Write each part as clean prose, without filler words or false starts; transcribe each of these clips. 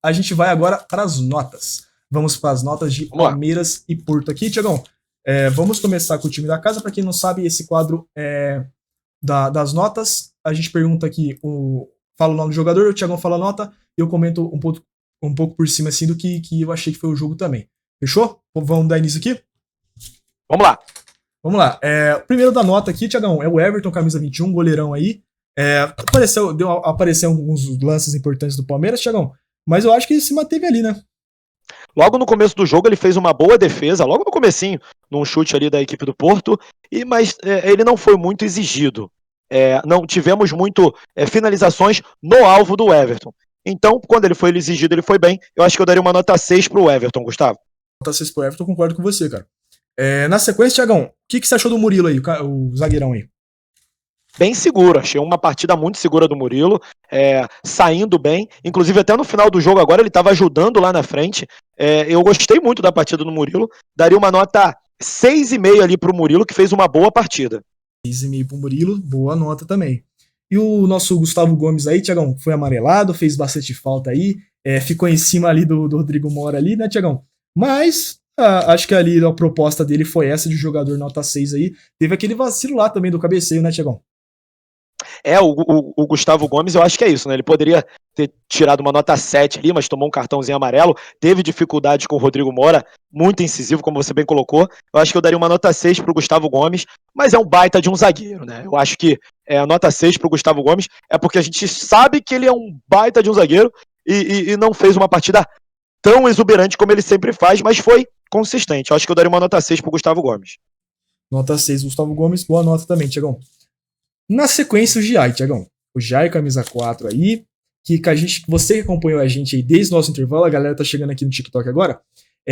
a gente vai agora para as notas. Vamos para as notas de Vamos lá. Palmeiras e Porto aqui, Tiagão. Vamos começar com o time da casa. Para quem não sabe, esse quadro das notas, a gente pergunta aqui, fala o nome do jogador, o Tiagão fala a nota, e eu comento um pouco por cima assim do que eu achei que foi o jogo também. Fechou? Vamos dar início aqui? Vamos lá. Vamos lá. O primeiro da nota aqui, Tiagão, é o Everton, camisa 21, goleirão aí. Apareceu alguns lances importantes do Palmeiras, Tiagão, mas eu acho que se manteve ali, né? Logo no começo do jogo ele fez uma boa defesa, logo no comecinho, num chute ali da equipe do Porto, mas ele não foi muito exigido. Não tivemos muito finalizações no alvo do Everton. Então, quando ele foi exigido, ele foi bem. Eu acho que eu daria uma nota 6 pro Everton, Gustavo. Nota 6 pro Everton, concordo com você, cara. Na sequência, Tiagão, o que você achou do Murilo aí, o zagueirão aí? Bem seguro, achei uma partida muito segura do Murilo, saindo bem, inclusive até no final do jogo agora ele estava ajudando lá na frente. Eu gostei muito da partida do Murilo, daria uma nota 6,5 ali pro Murilo, que fez uma boa partida. 6,5 pro Murilo, boa nota também. E o nosso Gustavo Gomes aí, Tiagão, foi amarelado, fez bastante falta aí, ficou em cima ali do Rodrigo Mora ali, né, Tiagão? Mas acho que ali a proposta dele foi essa de jogador nota 6 aí. Teve aquele vacilo lá também do cabeceio, né, Tiagão? O Gustavo Gomes, eu acho que é isso, né? Ele poderia ter tirado uma nota 7 ali, mas tomou um cartãozinho amarelo, teve dificuldade com o Rodrigo Mora, muito incisivo, como você bem colocou. Eu acho que eu daria uma nota 6 pro Gustavo Gomes, mas é um baita de um zagueiro, né? Eu acho que a nota 6 pro Gustavo Gomes é porque a gente sabe que ele é um baita de um zagueiro e não fez uma partida tão exuberante como ele sempre faz, mas foi consistente. Eu acho que eu daria uma nota 6 pro Gustavo Gomes. Nota 6, Gustavo Gomes, boa nota também, Tiagão. Na sequência, o Giai, Tiagão. O Giai, camisa 4 aí, que você que acompanhou a gente aí desde o nosso intervalo, a galera tá chegando aqui no TikTok agora,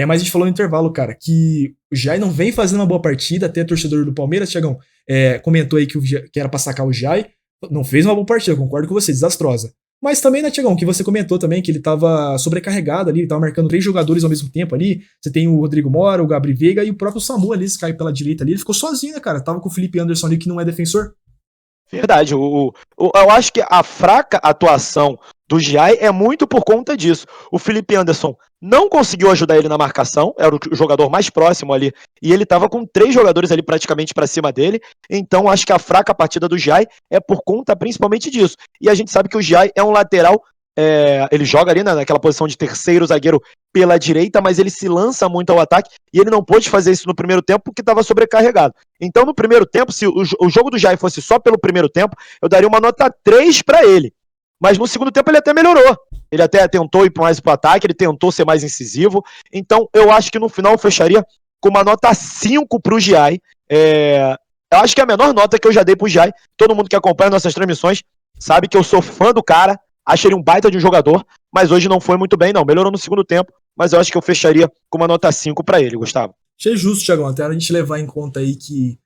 mas a gente falou no intervalo, cara, que o Giai não vem fazendo uma boa partida, até torcedor do Palmeiras, Tiagão, comentou aí que era pra sacar o Giai, não fez uma boa partida, concordo com você, desastrosa. Mas também, né, Tiagão, que você comentou também que ele tava sobrecarregado ali, ele tava marcando 3 jogadores ao mesmo tempo ali, você tem o Rodrigo Mora, o Gabriel Veiga e o próprio Samu ali, se cai pela direita ali, ele ficou sozinho, né, cara, tava com o Felipe Anderson ali, que não é defensor. Verdade, eu acho que a fraca atuação do Giai é muito por conta disso. O Felipe Anderson não conseguiu ajudar ele na marcação, era o jogador mais próximo ali, e ele estava com 3 jogadores ali praticamente para cima dele, então acho que a fraca partida do Giai é por conta principalmente disso. E a gente sabe que o Giai é um lateral, ele joga ali naquela posição de terceiro zagueiro pela direita, mas ele se lança muito ao ataque e ele não pôde fazer isso no primeiro tempo porque estava sobrecarregado. Então no primeiro tempo, se o jogo do Giai fosse só pelo primeiro tempo, eu daria uma nota 3 para ele. Mas no segundo tempo ele até melhorou. Ele até tentou ir mais para o ataque, ele tentou ser mais incisivo. Então eu acho que no final eu fecharia com uma nota 5 para o Giai. Eu acho que é a menor nota que eu já dei para o Giai. Todo mundo que acompanha nossas transmissões sabe que eu sou fã do cara. Achei ele um baita de um jogador, mas hoje não foi muito bem, não. Melhorou no segundo tempo, mas eu acho que eu fecharia com uma nota 5 para ele, Gustavo. Achei justo, Thiago, até a gente levar em conta aí que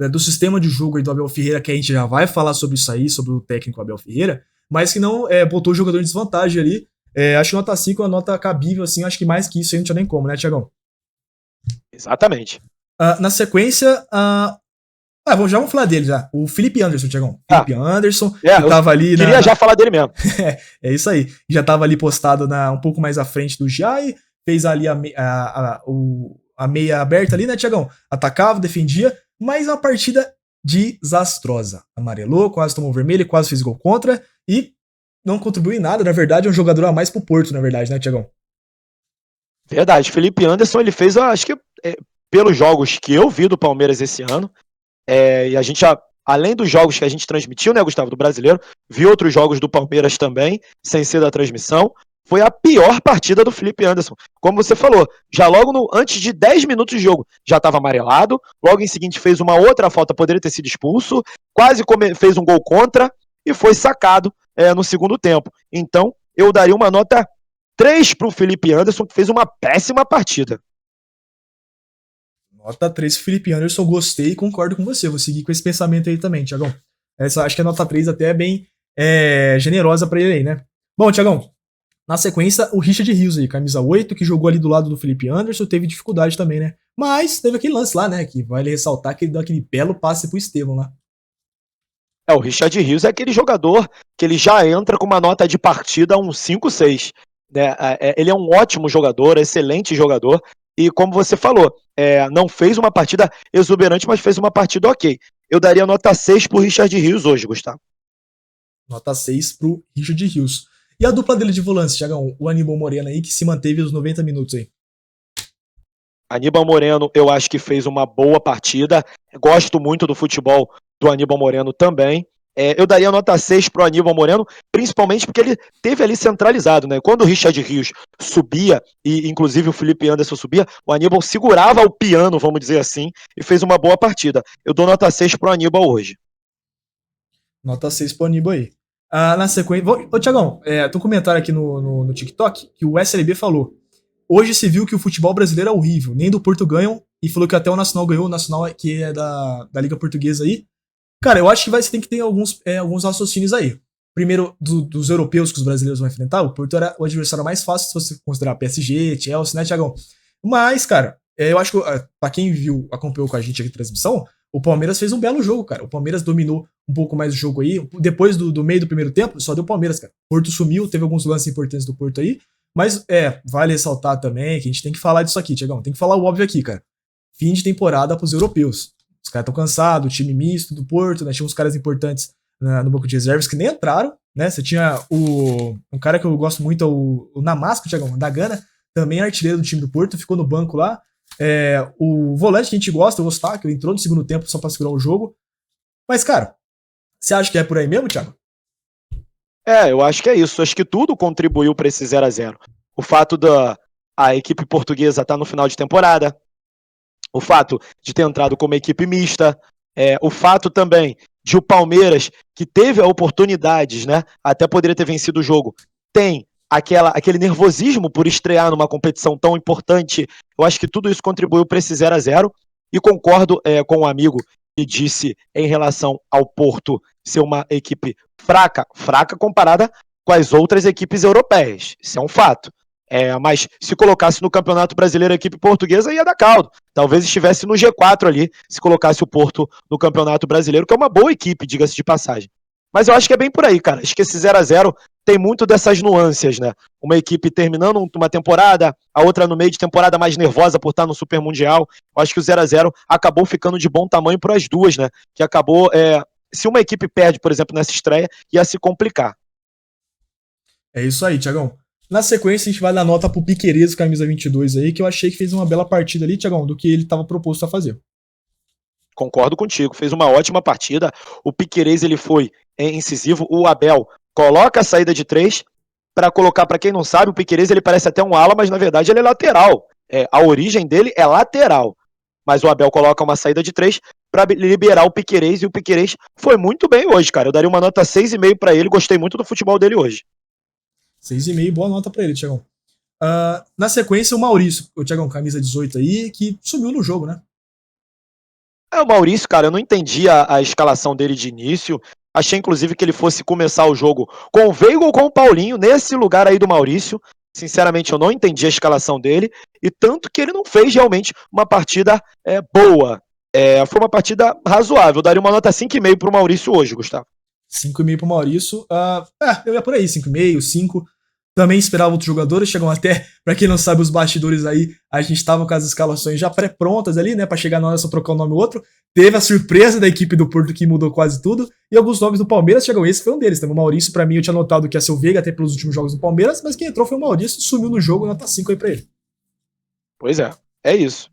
do sistema de jogo aí do Abel Ferreira, que a gente já vai falar sobre isso aí, sobre o técnico Abel Ferreira, mas que não botou o jogador em desvantagem ali. Acho que nota 5 é uma nota cabível, assim, acho que mais que isso aí não tinha nem como, né, Thiagão? Exatamente. Na sequência, já vamos falar dele já. O Felipe Anderson, Thiagão. Felipe Anderson, que tava ali... Queria já falar dele mesmo. É isso aí. Já tava ali postado um pouco mais à frente do Giai, fez ali a meia aberta ali, né, Thiagão? Atacava, defendia, mas uma partida desastrosa. Amarelou, quase tomou vermelho, quase fez gol contra e não contribuiu em nada. Na verdade, é um jogador a mais pro Porto, na verdade, né, Thiagão? Verdade. Felipe Anderson, ele fez, acho que pelos jogos que eu vi do Palmeiras esse ano, e a gente já, além dos jogos que a gente transmitiu, né, Gustavo, do Brasileiro, vi outros jogos do Palmeiras também, sem ser da transmissão. Foi a pior partida do Felipe Anderson. Como você falou, já logo antes de 10 minutos de jogo, já estava amarelado, logo em seguinte fez uma outra falta, poderia ter sido expulso, quase fez um gol contra e foi sacado no segundo tempo. Então, eu daria uma nota 3 para o Felipe Anderson, que fez uma péssima partida. Nota 3 pro Felipe Anderson, gostei e concordo com você. Vou seguir com esse pensamento aí também, Thiagão. Acho que a nota 3 até é bem generosa para ele aí, né? Bom, Thiagão, na sequência, o Richard Rios aí, camisa 8, que jogou ali do lado do Felipe Anderson, teve dificuldade também, né? Mas teve aquele lance lá, né? Que vale ressaltar que ele deu aquele belo passe pro Estevão lá. O Richard Rios é aquele jogador que ele já entra com uma nota de partida, um 5-6. né? Ele é um ótimo jogador, excelente jogador, e como você falou, não fez uma partida exuberante, mas fez uma partida ok. Eu daria nota 6 pro Richard Rios hoje, Gustavo. Nota 6 pro Richard Rios. E a dupla dele de volantes, Thiagão? O Aníbal Moreno aí, que se manteve os 90 minutos aí. Aníbal Moreno, eu acho que fez uma boa partida. Gosto muito do futebol do Aníbal Moreno também. Eu daria nota 6 pro Aníbal Moreno, principalmente porque ele teve ali centralizado, né? Quando o Richard Rios subia, e inclusive o Felipe Anderson subia, o Aníbal segurava o piano, vamos dizer assim, e fez uma boa partida. Eu dou nota 6 pro Aníbal hoje. Nota 6 pro Aníbal aí. Na sequência. Ô, Thiagão, tem um comentário aqui no TikTok que o SLB falou. Hoje se viu que o futebol brasileiro é horrível, nem do Porto ganham, e falou que até o Nacional ganhou, o Nacional que é da Liga Portuguesa aí. Cara, eu acho que você tem que ter alguns raciocínios aí. Primeiro, dos europeus que os brasileiros vão enfrentar, o Porto era o adversário mais fácil se você considerar PSG, Chelsea, né, Thiagão? Mas, cara, eu acho que, pra quem acompanhou com a gente aqui na transmissão, o Palmeiras fez um belo jogo, cara. O Palmeiras dominou um pouco mais o jogo aí. Depois do meio do primeiro tempo, só deu Palmeiras, cara. O Porto sumiu, teve alguns lances importantes do Porto aí. Mas, vale ressaltar também que a gente tem que falar disso aqui, Thiagão. Tem que falar o óbvio aqui, cara. Fim de temporada pros europeus. Os caras estão cansados, o time misto do Porto, né? Tinha uns caras importantes no banco de reservas que nem entraram, né? Você tinha um cara que eu gosto muito, o Namasco, Thiagão, da Gana, também artilheiro do time do Porto, ficou no banco lá. O volante que a gente gosta, o Eustáquio, entrou no segundo tempo só pra segurar o jogo. Mas, cara, você acha que é por aí mesmo, Thiago? Eu acho que é isso. Acho que tudo contribuiu para esse 0-0. O fato da a equipe portuguesa estar no final de temporada, o fato de ter entrado como equipe mista, o fato também de o Palmeiras, que teve oportunidades, né, até poderia ter vencido o jogo, tem aquele nervosismo por estrear numa competição tão importante. Eu acho que tudo isso contribuiu para esse 0-0 e concordo com um amigo que disse em relação ao Porto ser uma equipe fraca comparada com as outras equipes europeias. Isso é um fato. Mas se colocasse no Campeonato Brasileiro a equipe portuguesa, ia dar caldo. Talvez estivesse no G4 ali, se colocasse o Porto no Campeonato Brasileiro, que é uma boa equipe, diga-se de passagem. Mas eu acho que é bem por aí, cara. Acho que esse 0-0 tem muito dessas nuances, né? Uma equipe terminando uma temporada, a outra no meio de temporada mais nervosa por estar no Super Mundial. Eu acho que o 0-0 acabou ficando de bom tamanho para as duas, né? Que acabou... se uma equipe perde, por exemplo, nessa estreia, ia se complicar. É isso aí, Thiagão. Na sequência, a gente vai dar nota pro Piquerez, camisa 22 aí, que eu achei que fez uma bela partida ali, Thiagão, do que ele estava proposto a fazer. Concordo contigo, fez uma ótima partida. O Piquerez, ele foi incisivo. O Abel coloca a saída de 3 para colocar, para quem não sabe, o Piquerez, ele parece até um ala, mas na verdade ele é lateral. A origem dele é lateral. Mas o Abel coloca uma saída de 3 para liberar o Piquerez, e o Piquerez foi muito bem hoje, cara. Eu daria uma nota 6,5 para ele, gostei muito do futebol dele hoje. 6,5, boa nota pra ele, Thiagão. Na sequência, o Maurício, o Thiagão, camisa 18 aí, que sumiu no jogo, né? O Maurício, cara, eu não entendi a escalação dele de início. Achei, inclusive, que ele fosse começar o jogo com o Veiga ou com o Paulinho, nesse lugar aí do Maurício. Sinceramente, eu não entendi a escalação dele. E tanto que ele não fez realmente uma partida boa. Foi uma partida razoável. Eu daria uma nota 5,5 pro Maurício hoje, Gustavo. 5,5 pro Maurício. Eu ia por aí, 5,5, 5. Também esperava outros jogadores, chegam até, pra quem não sabe, os bastidores aí, a gente tava com as escalações já pré-prontas ali, né, pra chegar na hora só trocar um nome ou outro. Teve a surpresa da equipe do Porto que mudou quase tudo, e alguns nomes do Palmeiras chegam, esse foi um deles, também o Maurício, pra mim, eu tinha notado que ia ser o Veiga até pelos últimos jogos do Palmeiras, mas quem entrou foi o Maurício, sumiu no jogo, nota 5 aí pra ele. Pois é isso.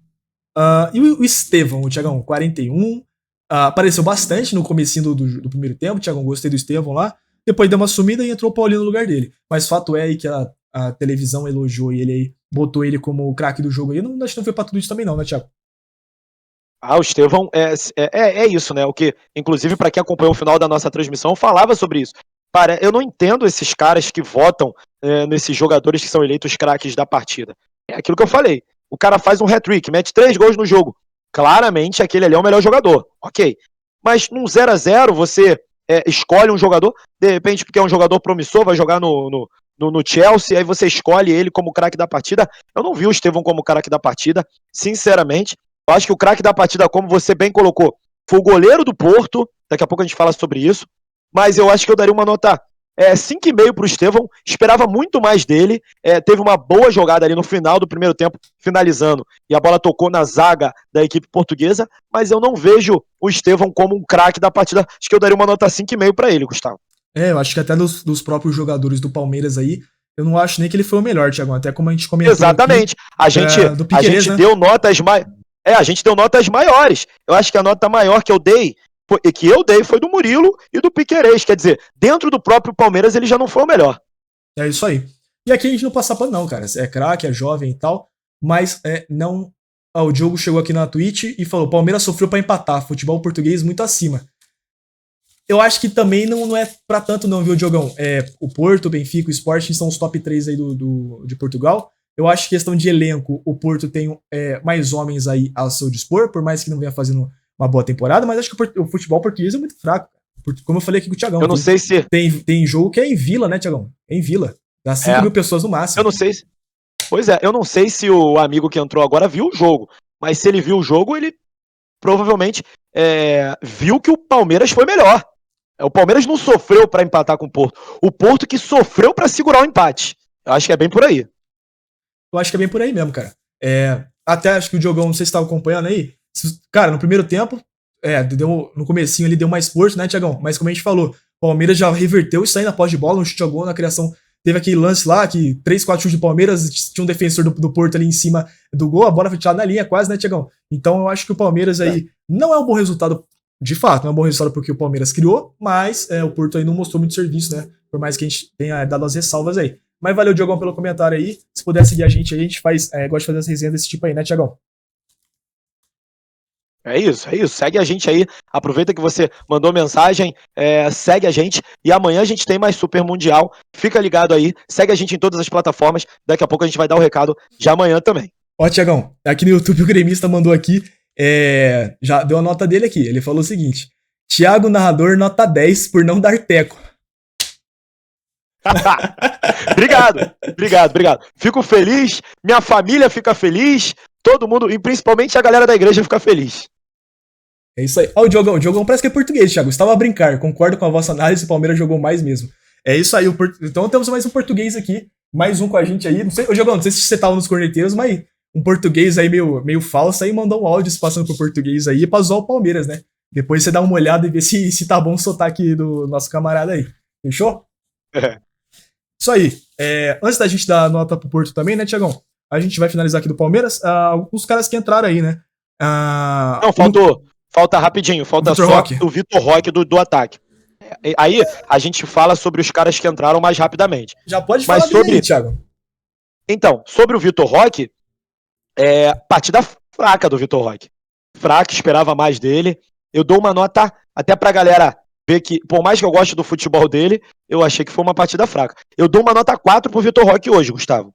E o Estevão, o Thiagão, 41, apareceu bastante no comecinho do primeiro tempo, Thiagão, gostei do Estevão lá. Depois deu uma sumida e entrou o Paulinho no lugar dele. Mas fato é aí que a televisão elogiou ele aí, botou ele como o craque do jogo aí. Acho que não foi pra tudo isso também não, né, Thiago? O Estevão é isso, né? O que, inclusive, para quem acompanhou o final da nossa transmissão, falava sobre isso. Cara, eu não entendo esses caras que votam nesses jogadores que são eleitos craques da partida. É aquilo que eu falei. O cara faz um hat-trick, mete 3 gols no jogo. Claramente, aquele ali é o melhor jogador. Ok. Mas num 0-0, você escolhe um jogador, de repente, porque é um jogador promissor, vai jogar no Chelsea, aí você escolhe ele como craque da partida. Eu não vi o Estevão como craque da partida, sinceramente. Eu acho que o craque da partida, como você bem colocou, foi o goleiro do Porto. Daqui a pouco a gente fala sobre isso. Mas eu acho que eu daria uma nota 5,5 pro Estevão, esperava muito mais dele, teve uma boa jogada ali no final do primeiro tempo, finalizando, e a bola tocou na zaga da equipe portuguesa, mas eu não vejo o Estevão como um craque da partida, acho que eu daria uma nota 5,5 pra ele, Gustavo. Eu acho que até dos próprios jogadores do Palmeiras aí, eu não acho nem que ele foi o melhor, Thiago, até como a gente comentou. Exatamente, aqui, a gente deu notas mais... a gente deu notas maiores, eu acho que a nota maior que eu dei foi do Murilo e do Piquerez. Quer dizer, dentro do próprio Palmeiras ele já não foi o melhor. É isso aí. E aqui a gente não passa pano não, cara. É craque, é jovem e tal, mas não... o Diogo chegou aqui na Twitch e falou, Palmeiras sofreu pra empatar, futebol português muito acima. Eu acho que também não é pra tanto não, viu, Diogão? O Porto, o Benfica, o Sporting são os top 3 aí de Portugal. Eu acho que questão de elenco, o Porto tem mais homens aí ao seu dispor, por mais que não venha fazendo uma boa temporada, mas acho que o futebol português é muito fraco. Como eu falei aqui com o Thiagão. Eu não sei se... Tem jogo que é em Vila, né, Thiagão? É em Vila. Dá 5 mil pessoas no máximo. Eu não sei se... Pois eu não sei se o amigo que entrou agora viu o jogo, mas se ele viu o jogo, ele provavelmente viu que o Palmeiras foi melhor. O Palmeiras não sofreu pra empatar com o Porto. O Porto que sofreu pra segurar o empate. Eu acho que é bem por aí. Eu acho que é bem por aí mesmo, cara. Até acho que o Diogão, não sei se tá acompanhando aí, cara, no primeiro tempo, no comecinho ele deu mais força, né, Thiagão? Mas como a gente falou, o Palmeiras já reverteu isso aí na posse de bola, no chute a gol, na criação. Teve aquele lance lá, que 3, 4 chutes do Palmeiras, tinha um defensor do Porto ali em cima do gol, a bola foi tirada na linha quase, né, Thiagão? Então eu acho que o Palmeiras aí não é um bom resultado, de fato, não é um bom resultado porque o Palmeiras criou, mas o Porto aí não mostrou muito serviço, né? Por mais que a gente tenha dado as ressalvas aí. Mas valeu, Diogão, pelo comentário aí. Se puder seguir a gente aí, a gente gosta de fazer as resenhas desse tipo aí, né, Thiagão? É isso. Segue a gente aí. Aproveita que você mandou mensagem, segue a gente. E amanhã a gente tem mais Super Mundial. Fica ligado aí. Segue a gente em todas as plataformas. Daqui a pouco a gente vai dar o recado de amanhã também. Ó, Thiagão, aqui no YouTube o gremista mandou aqui. Já deu a nota dele aqui. Ele falou o seguinte: Thiago, narrador, nota 10 por não dar teco. Obrigado. Fico feliz, minha família fica feliz, todo mundo, e principalmente a galera da igreja fica feliz. É isso aí. Ó, o Diogão parece que é português, Thiago. Estava a brincar, concordo com a vossa análise, o Palmeiras jogou mais mesmo. É isso aí, então temos mais um português aqui, mais um com a gente aí. Não sei, Diogão, não sei se você tava nos corneteiros, mas um português aí meio falso aí mandou um áudio passando pro português aí pra zoar o Palmeiras, né? Depois você dá uma olhada e vê se tá bom o sotaque do nosso camarada aí. Fechou? Isso aí. Antes da gente dar nota pro Porto também, né, Thiagão? A gente vai finalizar aqui do Palmeiras. Os caras que entraram aí, né? Não, falta rapidinho. Falta Vitor só Roque. o Vitor Roque do ataque. Aí a gente fala sobre os caras que entraram mais rapidamente. Já pode falar dele aí, Thiago. Então, sobre o Vitor Roque, partida fraca do Vitor Roque. Fraca, esperava mais dele. Eu dou uma nota até pra galera ver que, por mais que eu goste do futebol dele, eu achei que foi uma partida fraca. Eu dou uma nota 4 pro Vitor Roque hoje, Gustavo.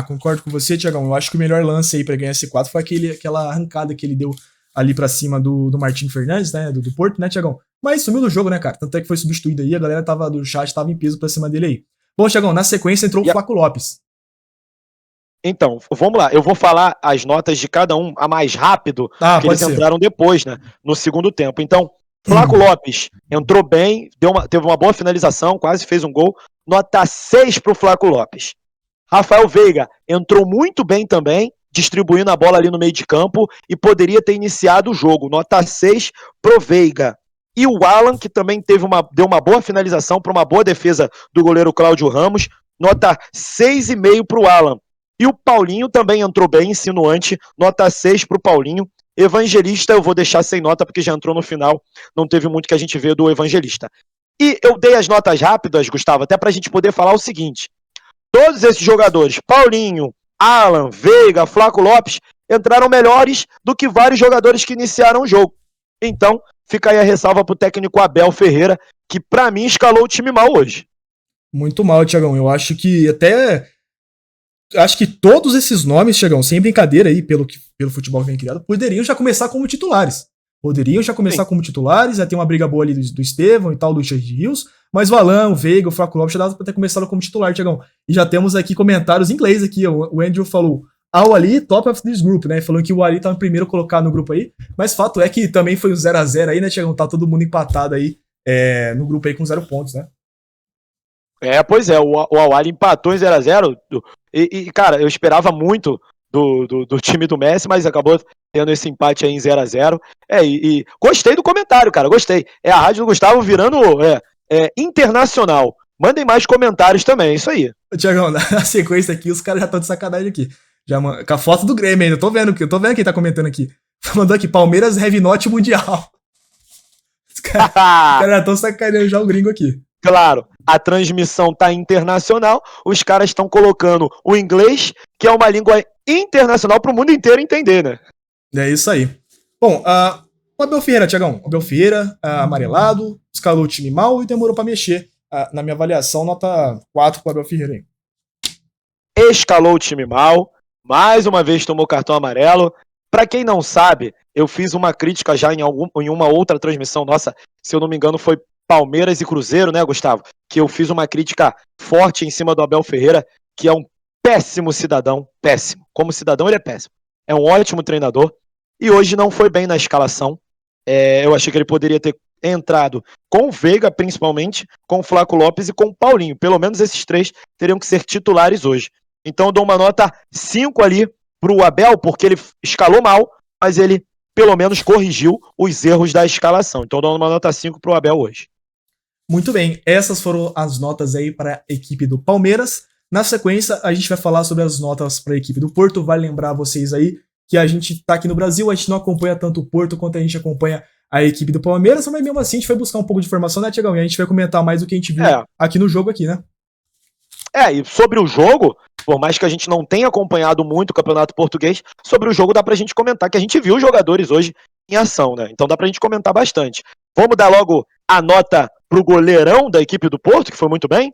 Concordo com você, Thiagão. Eu acho que o melhor lance aí pra ganhar esse 4 foi aquela arrancada que ele deu ali pra cima do Martim Fernandes, né, do Porto, né, Thiagão? Mas sumiu do jogo, né, cara? Tanto é que foi substituído aí, a galera do chat tava em peso pra cima dele aí. Bom, Thiagão, na sequência entrou o Flaco Lopes. Então, vamos lá. Eu vou falar as notas de cada um, a mais rápido, porque eles entraram depois, né, no segundo tempo. Então, Flaco Lopes entrou bem, teve uma boa finalização, quase fez um gol. Nota 6 pro Flaco Lopes. Rafael Veiga entrou muito bem também, distribuindo a bola ali no meio de campo e poderia ter iniciado o jogo. Nota 6 pro Veiga. E o Alan, que também deu uma boa finalização para uma boa defesa do goleiro Cláudio Ramos. Nota 6,5 pro Alan. E o Paulinho também entrou bem, insinuante. Nota 6 pro Paulinho. Evangelista eu vou deixar sem nota, porque já entrou no final. Não teve muito que a gente vê do Evangelista. E eu dei as notas rápidas, Gustavo, até pra gente poder falar o seguinte. Todos esses jogadores, Paulinho, Alan, Veiga, Flaco Lopes, entraram melhores do que vários jogadores que iniciaram o jogo. Então, fica aí a ressalva pro técnico Abel Ferreira, que pra mim escalou o time mal hoje. Muito mal, Thiagão. Eu acho que todos esses nomes, Thiagão, sem brincadeira aí, pelo futebol que vem criado, poderiam já começar como titulares. Já tem uma briga boa ali do Estevão e tal, do Richard Rios, mas o Alan, o Veiga, o Flaco Lopes já dava pra ter começado como titular, Thiagão. E já temos aqui comentários em inglês aqui, o Andrew falou, Al Ali, top of this group, né, falando que o Ali tá no primeiro colocado no grupo aí, mas fato é que também foi um 0x0 aí, né, Thiagão, tá todo mundo empatado aí no grupo aí com 0 pontos, né. Pois é, o Al-Ahly empatou em 0x0. Cara, eu esperava muito do time do Messi, mas acabou tendo esse empate aí em 0x0. Gostei do comentário, cara, gostei. É a rádio do Gustavo virando internacional. Mandem mais comentários também, é isso aí. Tiagão, na sequência aqui, os caras já estão de sacanagem aqui. Com a foto do Grêmio ainda, eu tô vendo quem tá comentando aqui. Mandou aqui, Palmeiras Heavy Note Mundial. Os caras já estão sacaneando já o gringo aqui. Claro, a transmissão tá internacional, os caras estão colocando o inglês, que é uma língua internacional pro mundo inteiro entender, né? É isso aí. Bom, o Abel Ferreira, Tiagão. Abel Ferreira, amarelado, escalou o time mal e demorou pra mexer. Na minha avaliação, nota 4 pro Abel Ferreira aí. Escalou o time mal, mais uma vez tomou cartão amarelo. Pra quem não sabe, eu fiz uma crítica já em uma outra transmissão nossa, se eu não me engano foi Palmeiras e Cruzeiro, né, Gustavo? Que eu fiz uma crítica forte em cima do Abel Ferreira, que é um péssimo cidadão, péssimo. Como cidadão ele é péssimo. É um ótimo treinador e hoje não foi bem na escalação. Eu achei que ele poderia ter entrado com o Veiga, principalmente, com o Flaco Lopes e com o Paulinho. Pelo menos esses três teriam que ser titulares hoje. Então eu dou uma nota 5 ali pro Abel, porque ele escalou mal, mas ele pelo menos corrigiu os erros da escalação. Então eu dou uma nota 5 pro Abel hoje. Muito bem, essas foram as notas aí para a equipe do Palmeiras. Na sequência, a gente vai falar sobre as notas para a equipe do Porto. Vai lembrar vocês aí que a gente tá aqui no Brasil, a gente não acompanha tanto o Porto quanto a gente acompanha a equipe do Palmeiras, mas mesmo assim a gente vai buscar um pouco de informação, né, Tiagão? E a gente vai comentar mais do que a gente viu aqui no jogo aqui, né? E sobre o jogo, por mais que a gente não tenha acompanhado muito o Campeonato Português, sobre o jogo dá pra gente comentar, que a gente viu os jogadores hoje em ação, né? Então dá pra gente comentar bastante. Vamos dar logo a nota pro goleirão da equipe do Porto, que foi muito bem?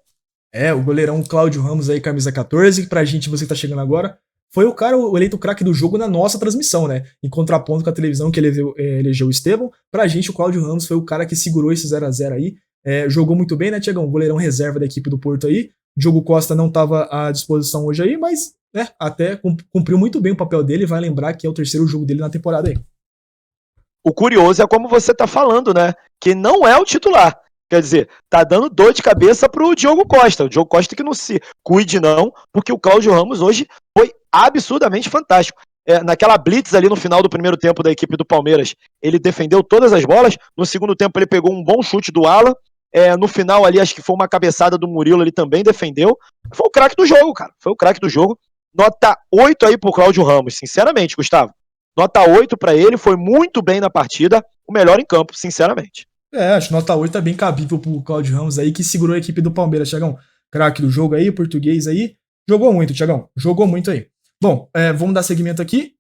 O goleirão Cláudio Ramos aí, camisa 14, que pra gente, você que tá chegando agora, foi o eleito craque do jogo na nossa transmissão, né? Em contraponto com a televisão que elegeu o Estevão, pra gente o Cláudio Ramos foi o cara que segurou esse 0x0 aí, jogou muito bem, né, Tiagão? Goleirão reserva da equipe do Porto aí. Diogo Costa não estava à disposição hoje aí, mas até cumpriu muito bem o papel dele. Vai lembrar que é o terceiro jogo dele na temporada aí. O curioso é como você tá falando, né? Que não é o titular. Quer dizer, tá dando dor de cabeça pro Diogo Costa. O Diogo Costa que não se cuide não, porque o Cláudio Ramos hoje foi absurdamente fantástico. Naquela blitz ali no final do primeiro tempo da equipe do Palmeiras, ele defendeu todas as bolas. No segundo tempo ele pegou um bom chute do Alan. No final ali, acho que foi uma cabeçada do Murilo, ele também defendeu. Foi o craque do jogo, cara. Foi o craque do jogo. Nota 8 aí pro Cláudio Ramos, sinceramente, Gustavo. Nota 8 pra ele, foi muito bem na partida. O melhor em campo, sinceramente. Acho que nota 8 tá bem cabível pro Cláudio Ramos aí, que segurou a equipe do Palmeiras, Thiagão. Craque do jogo aí, português aí. Jogou muito, Thiagão. Jogou muito aí. Bom, vamos dar seguimento aqui.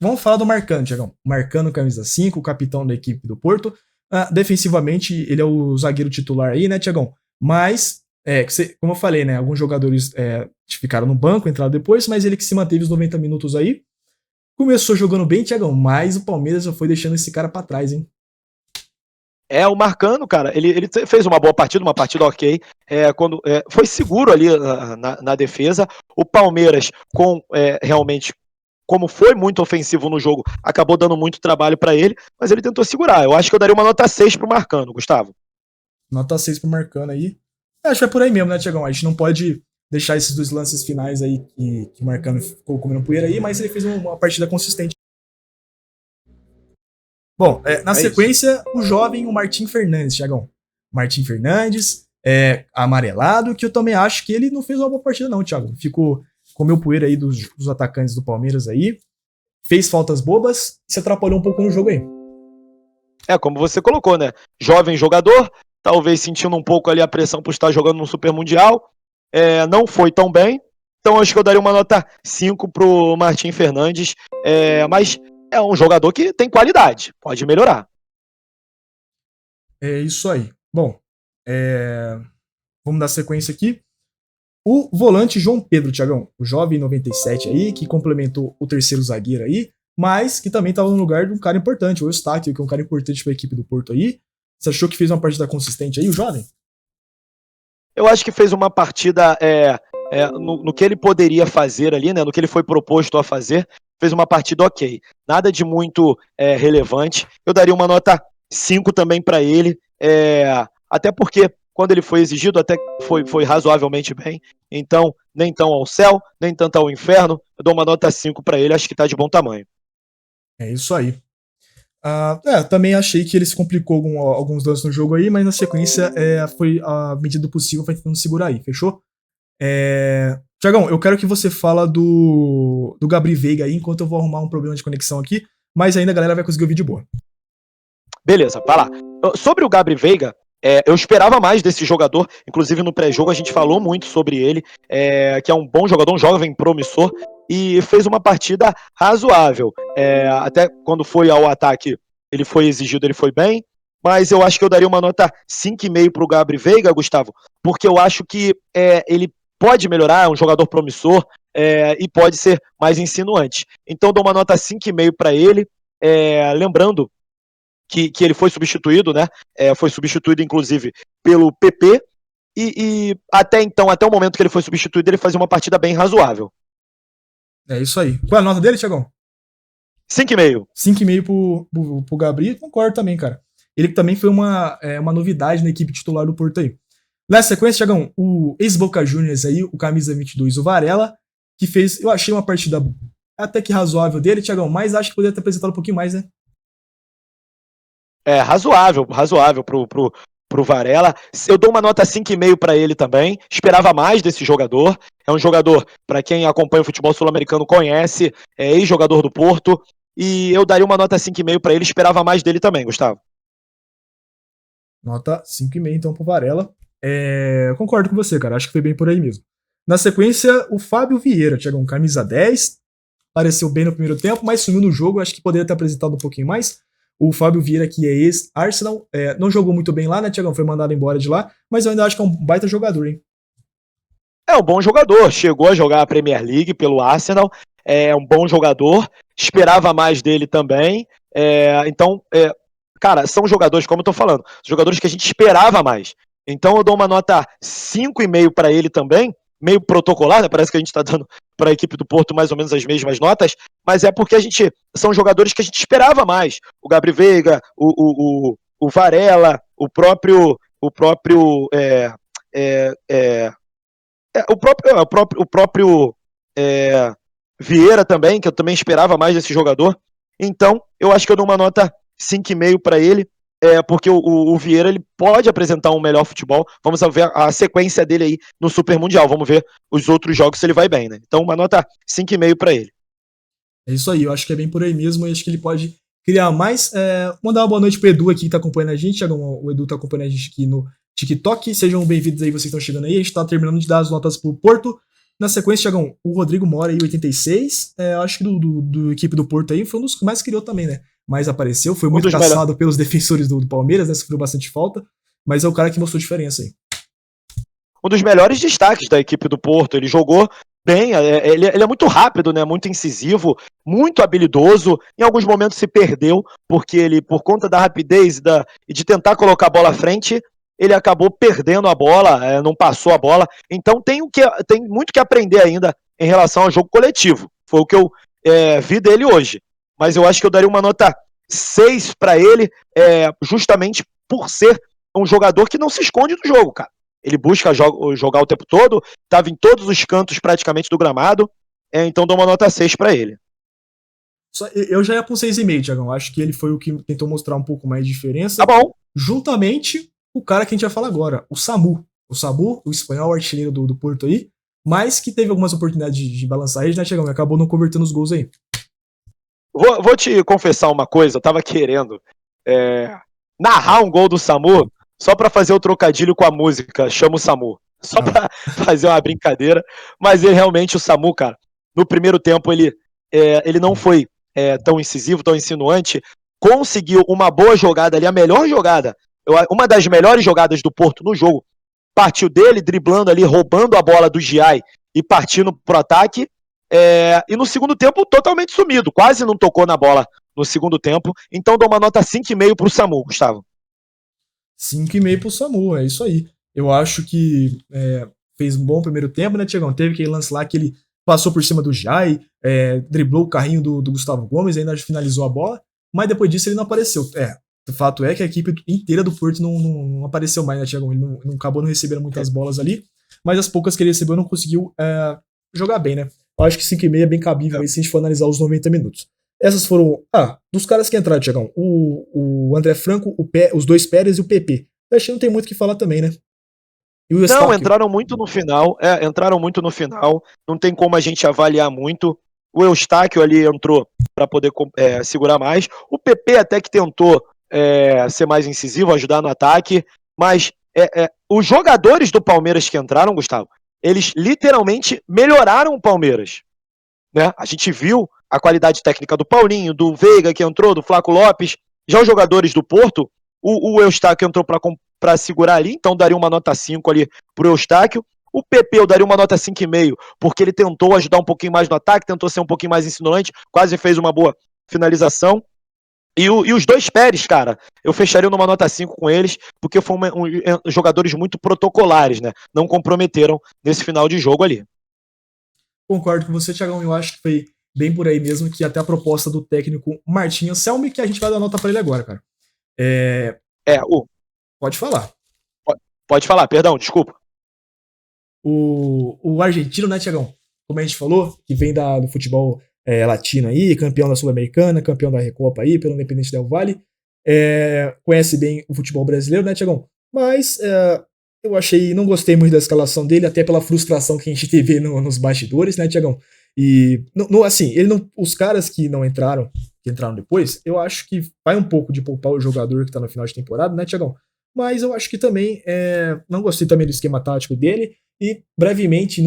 Vamos falar do Marcano, Thiagão. Marcano, camisa 5, capitão da equipe do Porto. Defensivamente, ele é o zagueiro titular aí, né, Thiagão? Mas, como eu falei, né, alguns jogadores ficaram no banco, entraram depois, mas ele que se manteve os 90 minutos aí. Começou jogando bem, Thiagão, mas o Palmeiras já foi deixando esse cara pra trás, hein? O Marcano, cara, ele fez uma boa partida, uma partida ok, foi seguro ali na defesa. O Palmeiras, realmente, como foi muito ofensivo no jogo, acabou dando muito trabalho pra ele, mas ele tentou segurar. Eu acho que eu daria uma nota 6 pro Marcano, Gustavo. Nota 6 pro Marcano aí. Acho que é por aí mesmo, né, Thiagão? A gente não pode deixar esses dois lances finais aí que o Marcano ficou comendo poeira aí, mas ele fez uma partida consistente. Bom, na sequência, o jovem, o Martim Fernandes, Thiagão. Martim Fernandes, amarelado, que eu também acho que ele não fez uma boa partida não, Thiago. Comeu poeira aí dos atacantes do Palmeiras aí, fez faltas bobas e se atrapalhou um pouco no jogo aí. Como você colocou, né? Jovem jogador, talvez sentindo um pouco ali a pressão por estar jogando no Super Mundial, não foi tão bem, então acho que eu daria uma nota 5 pro Martim Fernandes, mas é um jogador que tem qualidade, pode melhorar. É isso aí. Bom, vamos dar sequência aqui. O volante João Pedro, Thiagão, o jovem 97 aí, que complementou o terceiro zagueiro aí, mas que também estava no lugar de um cara importante, o Eustáquio, que é um cara importante para a equipe do Porto aí. Você achou que fez uma partida consistente aí, o jovem? Eu acho que fez uma partida no que ele poderia fazer ali, né? No que ele foi proposto a fazer, fez uma partida ok. Nada de muito relevante. Eu daria uma nota 5 também para ele, até porque quando ele foi exigido, até foi razoavelmente bem. Então, nem tão ao céu, nem tanto ao inferno. Eu dou uma nota 5 para ele, acho que tá de bom tamanho. É isso aí. Também achei que ele se complicou alguns lances no jogo aí, mas na sequência foi a medida do possível, foi tentando segurar aí, fechou? Tiagão, eu quero que você fala do Gabriel Veiga aí, enquanto eu vou arrumar um problema de conexão aqui, mas ainda a galera vai conseguir ouvir de boa. Beleza, vai lá. Sobre o Gabriel Veiga, eu esperava mais desse jogador, inclusive no pré-jogo a gente falou muito sobre ele, que é um bom jogador, um jovem promissor, e fez uma partida razoável. Até quando foi ao ataque, ele foi exigido, ele foi bem, mas eu acho que eu daria uma nota 5,5 para o Gabriel Veiga, Gustavo, porque eu acho que ele pode melhorar, é um jogador promissor, e pode ser mais insinuante. Então dou uma nota 5,5 para ele, lembrando que ele foi substituído, né? Foi substituído, inclusive, pelo PP, e até então, até o momento que ele foi substituído, ele fazia uma partida bem razoável. É isso aí. Qual é a nota dele, Tiagão? 5,5. 5,5 pro Gabriel, concordo também, cara. Ele também foi uma novidade na equipe titular do Porto aí. Na sequência, Tiagão, o ex-Boca Juniors aí, o camisa 22, o Varela, que fez, eu achei uma partida até que razoável dele, Tiagão, mas acho que poderia ter apresentado um pouquinho mais, né? Razoável pro Varela. Eu dou uma nota 5,5 para ele também. Esperava mais desse jogador. É um jogador, para quem acompanha o futebol sul-americano, conhece, é ex-jogador do Porto. E eu daria uma nota 5,5 para ele. Esperava mais dele também, Gustavo. Nota 5,5 então pro Varela. Eu concordo com você, cara. Acho que foi bem por aí mesmo. Na sequência, o Fábio Vieira, Tiagão, camisa 10. Apareceu bem no primeiro tempo, mas sumiu no jogo. Acho que poderia ter apresentado um pouquinho mais. O Fábio Vieira, que é ex-Arsenal, não jogou muito bem lá, né, Tiagão? Foi mandado embora de lá, mas eu ainda acho que é um baita jogador, hein? É um bom jogador. Chegou a jogar a Premier League pelo Arsenal. É um bom jogador. Esperava mais dele também. Então, cara, são jogadores, como eu tô falando, jogadores que a gente esperava mais. Então eu dou uma nota 5,5 para ele também, meio protocolar, né? Parece que a gente tá dando para a equipe do Porto mais ou menos as mesmas notas, mas é porque são jogadores que a gente esperava mais. O Gabriel Veiga, o Varela, o próprio Vieira também, que eu também esperava mais desse jogador. Então, eu acho que eu dou uma nota 5,5 para ele, porque o Vieira ele pode apresentar um melhor futebol. Vamos ver a sequência dele aí no Super Mundial. Vamos ver os outros jogos se ele vai bem, né? Então, uma nota 5,5 para ele. É isso aí, eu acho que é bem por aí mesmo. E acho que ele pode criar mais. Mandar uma boa noite pro Edu aqui que tá acompanhando a gente. O Edu tá acompanhando a gente aqui no TikTok. Sejam bem-vindos aí, vocês estão chegando aí. A gente tá terminando de dar as notas pro Porto. Na sequência, Thiagão, o Rodrigo Mora aí, 86. Acho que do equipe do Porto aí foi um dos que mais criou também, né? Mais apareceu, foi muito caçado pelos defensores do Palmeiras, né? Sofreu bastante falta, mas é o cara que mostrou diferença aí. Um dos melhores destaques da equipe do Porto, ele jogou bem, ele é muito rápido, né? Muito incisivo, muito habilidoso. Em alguns momentos se perdeu, porque ele, por conta da rapidez e de tentar colocar a bola à frente, ele acabou perdendo a bola, não passou a bola. Então tem muito que aprender ainda em relação ao jogo coletivo. Foi o que eu vi dele hoje. Mas eu acho que eu daria uma nota 6 para ele, justamente por ser um jogador que não se esconde do jogo, cara. Ele busca jogar o tempo todo, estava em todos os cantos praticamente do gramado, então dou uma nota 6 para ele. Eu já ia com 6,5, Thiagão. Acho que ele foi o que tentou mostrar um pouco mais de diferença. Tá bom. Juntamente o cara que a gente vai falar agora, o Samu. O Samu, o espanhol artilheiro do Porto aí, mas que teve algumas oportunidades de balançar a rede, né, Thiagão? E acabou não convertendo os gols aí. Vou te confessar uma coisa, eu tava querendo narrar um gol do Samu só pra fazer o trocadilho com a música Chama o Samu. Só pra fazer uma brincadeira. Mas ele realmente, o Samu, cara, no primeiro tempo ele não foi tão incisivo, tão insinuante. Conseguiu uma boa jogada ali, a melhor jogada, uma das melhores jogadas do Porto no jogo. Partiu dele, driblando ali, roubando a bola do Giai e partindo pro ataque. E no segundo tempo, totalmente sumido. Quase não tocou na bola no segundo tempo. Então dou uma nota 5,5 pro Samu, Gustavo. 5,5 pro Samu, é isso aí. Eu acho que fez um bom primeiro tempo, né, Tiagão? Teve aquele lance lá que ele passou por cima do Jai, driblou o carrinho do Gustavo Gomes, ainda finalizou a bola, mas depois disso ele não apareceu. O fato é que a equipe inteira do Porto não apareceu mais, né, Thiago? Ele não acabou não recebendo muitas bolas ali, mas as poucas que ele recebeu não conseguiu jogar bem, né? Eu acho que 5,5 é bem cabível aí se a gente for analisar os 90 minutos. Essas foram. Dos caras que entraram, Thiagão, o André Franco, os dois Pérez e o PP. Eu achei que não tem muito o que falar também, né? E o Eustáquio? Não, entraram muito no final. Entraram muito no final. Não tem como a gente avaliar muito. O Eustáquio ali entrou para poder segurar mais. O PP até que tentou ser mais incisivo, ajudar no ataque. Mas os jogadores do Palmeiras que entraram, Gustavo, eles literalmente melhoraram o Palmeiras. Né? A gente viu a qualidade técnica do Paulinho, do Veiga que entrou, do Flaco Lopes. Já os jogadores do Porto, o Eustáquio entrou para segurar ali, então daria uma nota 5 ali pro Eustáquio. O PP eu daria uma nota 5,5, porque ele tentou ajudar um pouquinho mais no ataque, tentou ser um pouquinho mais insinuante, quase fez uma boa finalização. E os dois Pérez, cara, eu fecharia numa nota 5 com eles, porque foram jogadores muito protocolares, né? Não comprometeram nesse final de jogo ali. Concordo com você, Thiagão, eu acho que foi bem por aí mesmo, que até a proposta do técnico Martinho Anselmi, que a gente vai dar nota pra ele agora, cara. Pode falar. Pode falar, perdão, desculpa. O argentino, né, Thiagão? Como a gente falou, que vem do futebol latino aí, campeão da Sul-Americana, campeão da Recopa aí, pelo Independente Del Valle. Conhece bem o futebol brasileiro, né, Thiagão? Mas eu não gostei muito da escalação dele, até pela frustração que a gente teve nos bastidores, né, Thiagão? E, assim, os caras que não entraram, que entraram depois, eu acho que vai um pouco de poupar o jogador que tá no final de temporada, né, Thiagão? Mas eu acho que também, não gostei também do esquema tático dele, e brevemente,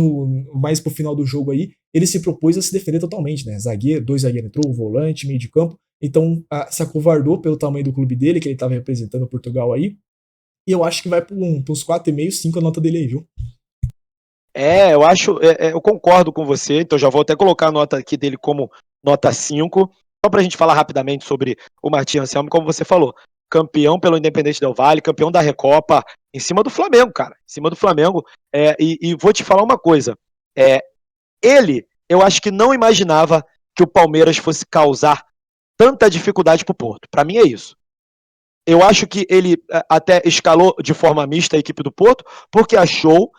mais pro final do jogo aí, ele se propôs a se defender totalmente, né? Dois zagueiros entrou, volante, meio de campo, então se acovardou pelo tamanho do clube dele, que ele tava representando Portugal aí, e eu acho que vai pros 4,5, 5 a nota dele aí, viu? Eu concordo com você, então já vou até colocar a nota aqui dele como nota 5, só pra gente falar rapidamente sobre o Martinho Anselmi, como você falou, campeão pelo Independente Del Valle, campeão da Recopa, em cima do Flamengo, cara, em cima do Flamengo, e vou te falar uma coisa, eu acho que não imaginava que o Palmeiras fosse causar tanta dificuldade pro Porto, pra mim é isso. Eu acho que ele até escalou de forma mista a equipe do Porto, porque achou,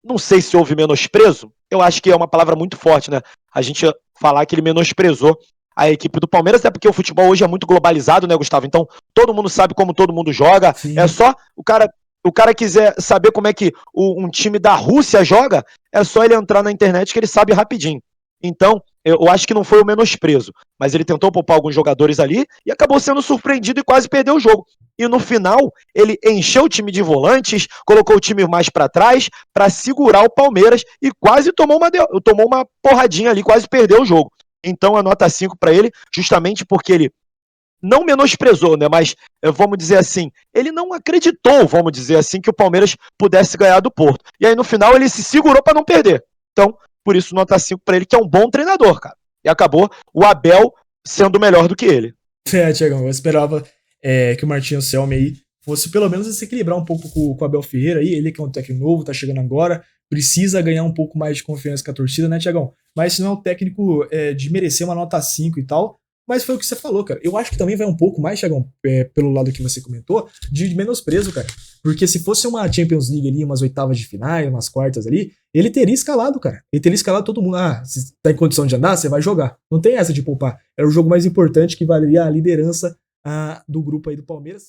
não sei se houve menosprezo, eu acho que é uma palavra muito forte, né? A gente falar que ele menosprezou a equipe do Palmeiras, até porque o futebol hoje é muito globalizado, né, Gustavo? Então, todo mundo sabe como todo mundo joga. Sim. É só o cara quiser saber como é que um time da Rússia joga, é só ele entrar na internet que ele sabe rapidinho. Então, eu acho que não foi o menosprezo, mas ele tentou poupar alguns jogadores ali e acabou sendo surpreendido e quase perdeu o jogo. E no final, ele encheu o time de volantes, colocou o time mais para trás para segurar o Palmeiras e quase tomou uma porradinha ali, quase perdeu o jogo. Então, a nota 5 para ele, justamente porque ele não menosprezou, né? Mas vamos dizer assim, ele não acreditou, vamos dizer assim, que o Palmeiras pudesse ganhar do Porto. E aí no final ele se segurou para não perder. Então, por isso nota 5 para ele, que é um bom treinador, cara. E acabou o Abel sendo melhor do que ele. Thiagão, eu esperava que o Martinho Anselmi aí fosse pelo menos se equilibrar um pouco com o Abel Ferreira aí, ele que é um técnico novo, tá chegando agora, precisa ganhar um pouco mais de confiança com a torcida, né, Thiagão? Mas se não é um técnico de merecer uma nota 5 e tal, mas foi o que você falou, cara. Eu acho que também vai um pouco mais, Thiagão, pelo lado que você comentou, de menosprezo, cara. Porque se fosse uma Champions League ali, umas oitavas de final, umas quartas ali, ele teria escalado, cara. Ele teria escalado todo mundo. Se tá em condição de andar, você vai jogar. Não tem essa de poupar. Era o jogo mais importante que valeria a liderança do grupo aí do Palmeiras.